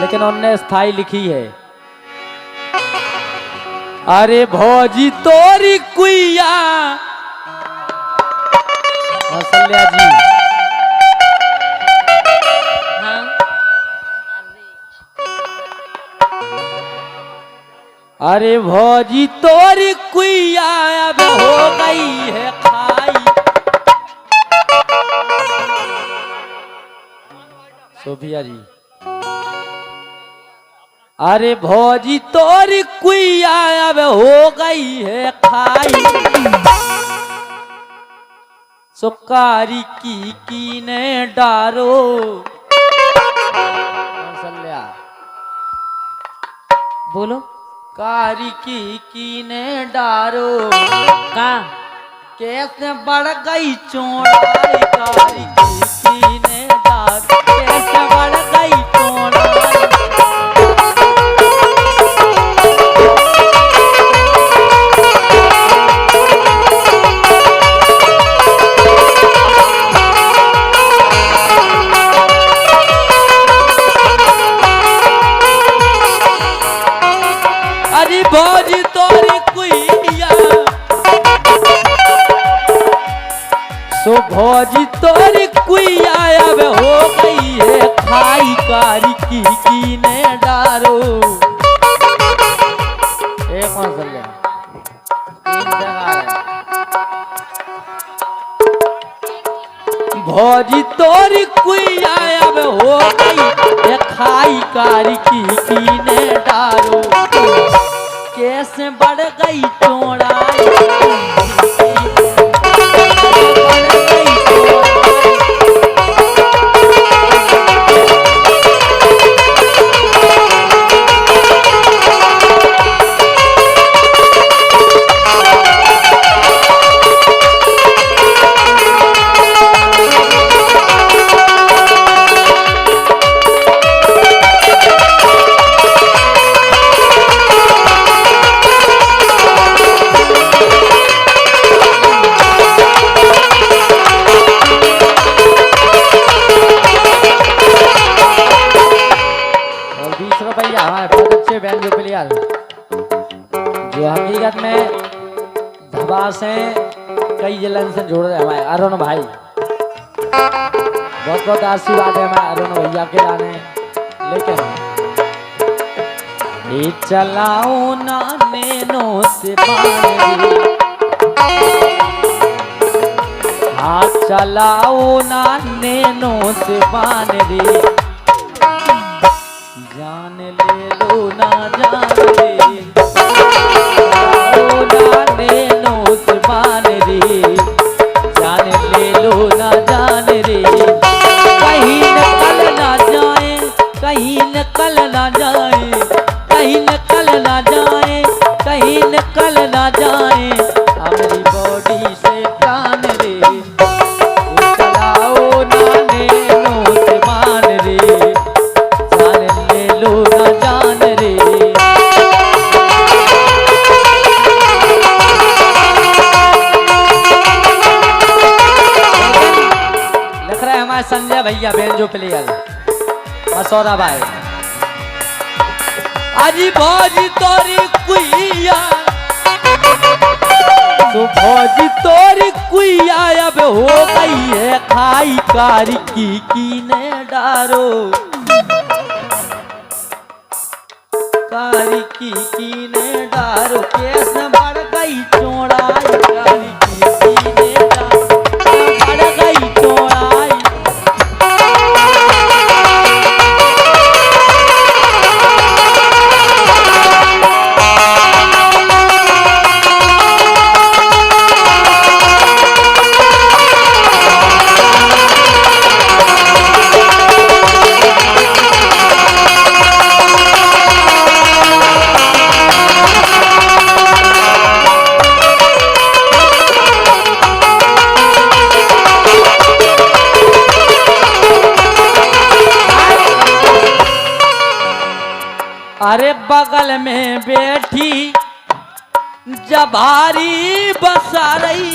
लेकिन उनने स्थाई लिखी है। अरे भौजी तोरी कुइया कौशल्या जी। हाँ। अरे भौजी तोरी कुइया अब हो गई है खाई। सोफिया जी। अरे भौजी तोरी कुइया अब हो गई है खाई। सुकारी की ने डारो कौशल्या बोलो। कारी की ने डारो का कैसे बढ़ गई चौड़ाई। कारी की ने डारो कैसे बढ़ गई चौड़ाई। अरे भौजी तोरी कुइया सो भौजी तोरी कुइया अब हो गई है खाई। कारी की ने डारो एक मसला तीन जगह है। भौजी तोरी कुइया अब हो गई है खाई। कारी की ने डारो कैसे बढ़ गई चौड़ाई। जो हकीकत में धबा से कई जिले से जोड़ रहे हमारे अरुण भाई। बहुत बहुत आशीर्वाद है हमारे अरुण भैया के लाने। लेकिन ये चलाओ ना नैनो से बांधी। हाँ चलाओ ना नैनो से बांधी। जान ले लो ना जान ले नैनो से बान रे। जान ले लो ना जान रे। कहीं निकल ना जाए कहीं निकल ना जाए कहीं निकल ना जाए कहीं निकल ना जाए हमारी बॉडी से प्राण रे। चलाओ ना नैनो से बान रे। जान ले लो ना जान रे। लिख रहे हमारे संजय भैया बेंजो प्लेयर मसौदा भाई। अजी भौजी तोरी कुइया तो भौजी तोरी कुइया अब हो गई है खाई। कारी की ने डारो कारी की ने डारो कैसे बढ़ गई चौड़ाई। कारी की ने डारो बढ़ गई चौड़ाई। अरे बगल में बैठी जबारी बसा रही।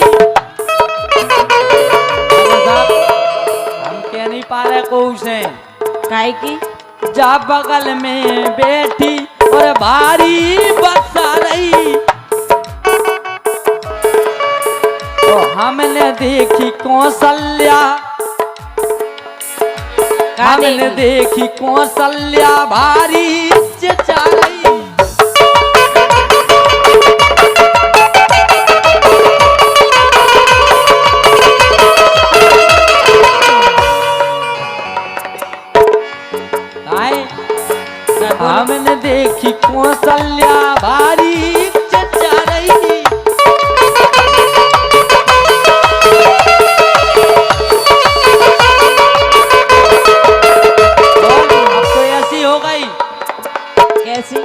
हम कह नहीं पा रहे को उसे काय की जा बगल में बैठी और भारी बसा रही। तो हमने देखी कौशल्या, हमने देखी कौशल्या भारी चचा रही। हमने देखी कौशल्या भारी चचा रही। अब तो ऐसी हो गई। कैसी?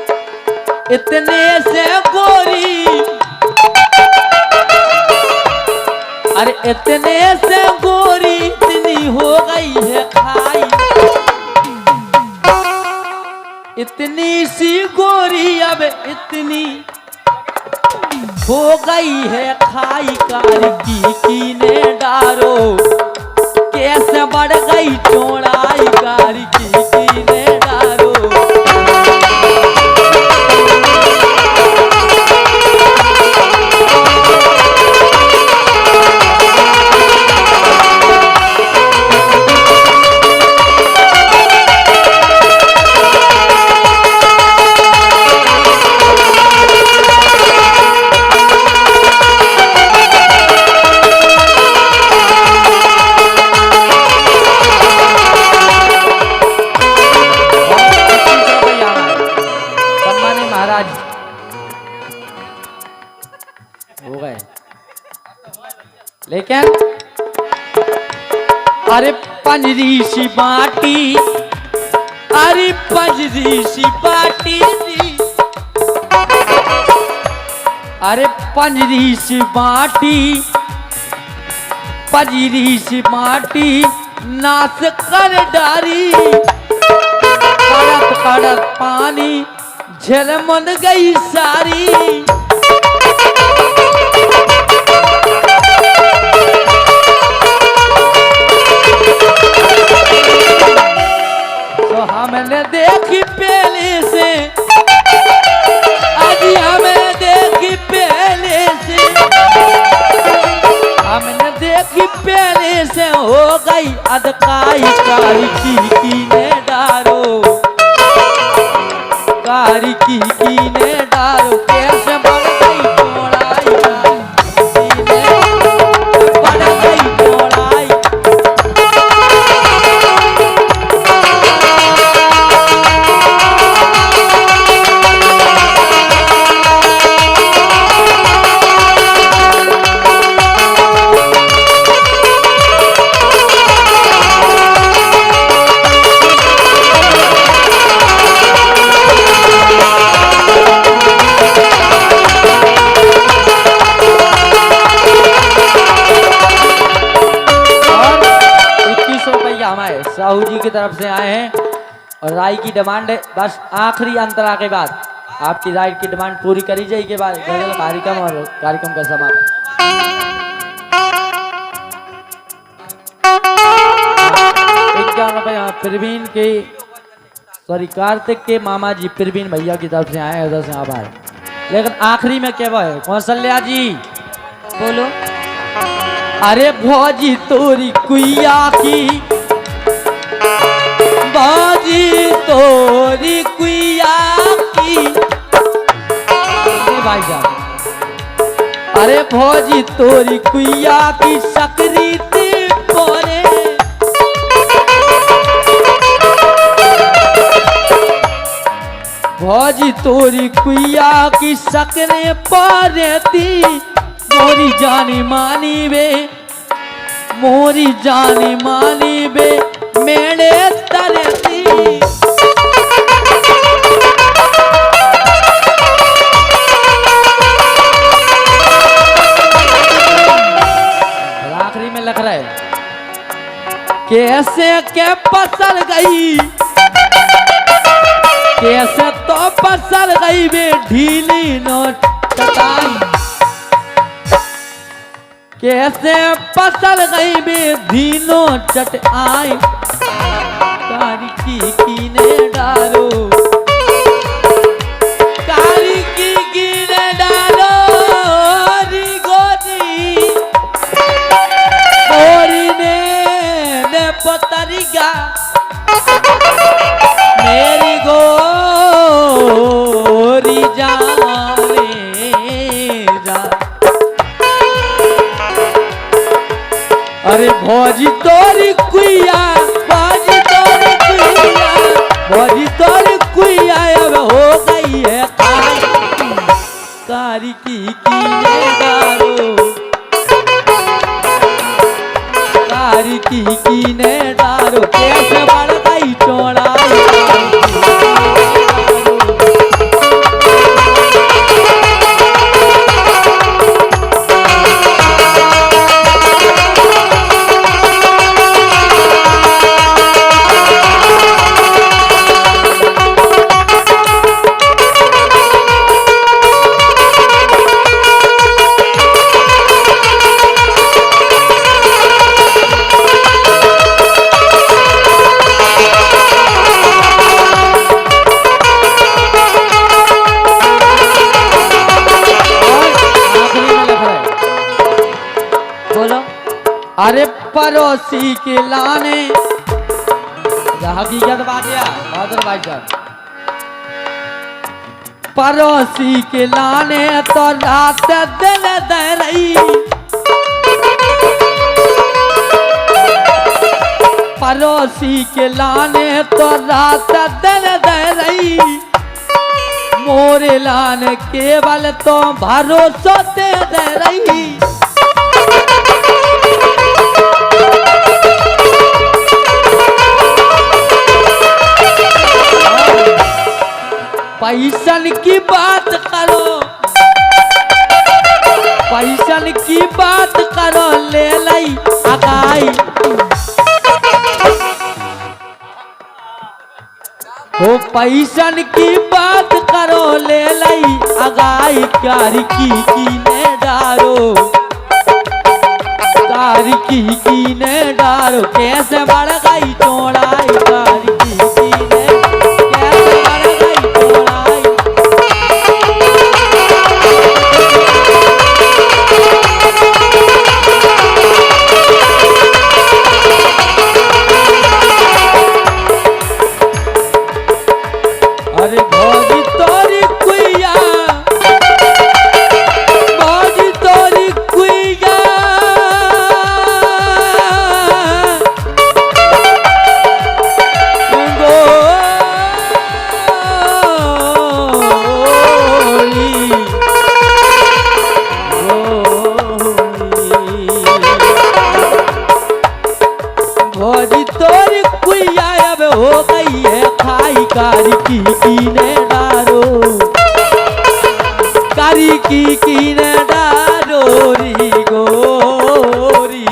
इतने से गोरी, अरे इतने से गोरी इतनी हो गई है खाई। इतनी सी गोरी अब इतनी हो गई है खाई। कारी ने डारो कैसे बढ़ गई चौड़ाई। कारी ने डारो हो गए। लेकिन अरे पंजरी सी बाटी, अरे पंजरी सी बाटी, अरे पंजरी सी बाटी, पंजरी सी बाटी नाच कर डारी। कड़क कड़क पानी झलमन गई सारी। तो हमने देखी पहले से, अजी हमें देखी पहले से, हमने देखी पहले से हो गई अधकाई। कारी ने डारो, कारी ने डारो कैसे बढ़ गई चौड़ाई। बढ़ गई चौड़ाई। साहू जी की तरफ से आए हैं और राय की डिमांड है। बस आखिरी अंतरा के बाद आपकी राय की डिमांड पूरी करी जाएगी के बाद गजल कार्यक्रम और कार्यक्रम का समापन। प्रवीण के सॉरी कार्तिक के मामा जी प्रवीण भैया की तरफ से आए हैं, उधर से आभार। लेकिन आखिरी में क्या है कौशल्या जी बोलो। अरे भौजी तोरी कुइया की, भौजी तोरी कुइया की, भाई साहब अरे भौजी तोरी कुइया की सकरी पोरे। भौजी तोरी कुइया की सकरे पारेती। मोरी जानी मानी वे, मोरी जानी मानी वे मेरे तरती। आखिरी में लग रहा है कैसे के पसर गई, कैसे तो पसर गई वे ढीली नोट चटाई। कैसे पसर गई वे धीनो चट आई। कारी ने डारो कारी की ने डारो री गोरी गोरी ने पतरिगा मेरी गोरी जाने जा अरे भौजी तोरी कुइया भौजी तोरी कुइया भौजी तोरी कुइया अब हो गई है कारी की ने डारो कारी की ने डारो कैसे बढ़ गई चौड़ा अरे पड़ोसी के लाने हकीकत बात या बहादुर भाई साहब पड़ोसी के लाने तो रात दिन दे रही पड़ोसी के लाने तो रात दिन दे रही मोरे लाने केवल तो भरोसा दे रही पैसन की बात करो पैसन की बात करो ले लई अगाई ओ पैसन की बात करो ले लई अगाई कारी की ने डारो कारी की ने डारो कैसे बढ़ गई चौड़ाई कारी की ने कैसे बढ़ गई चौड़ाई अरे भौजी तोरी कुइया भौजी तोरी कुइया भौजी तोरी कुइया अब हो गई है खाई कारी की ने डारो कारी की ने डारो री गोरी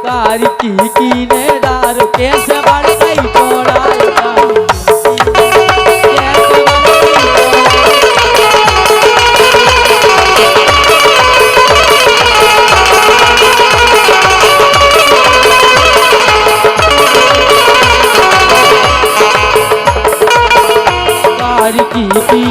कारी की ने डारो कैसे बढ़ गई चौड़ाई कैसे बढ़ गई की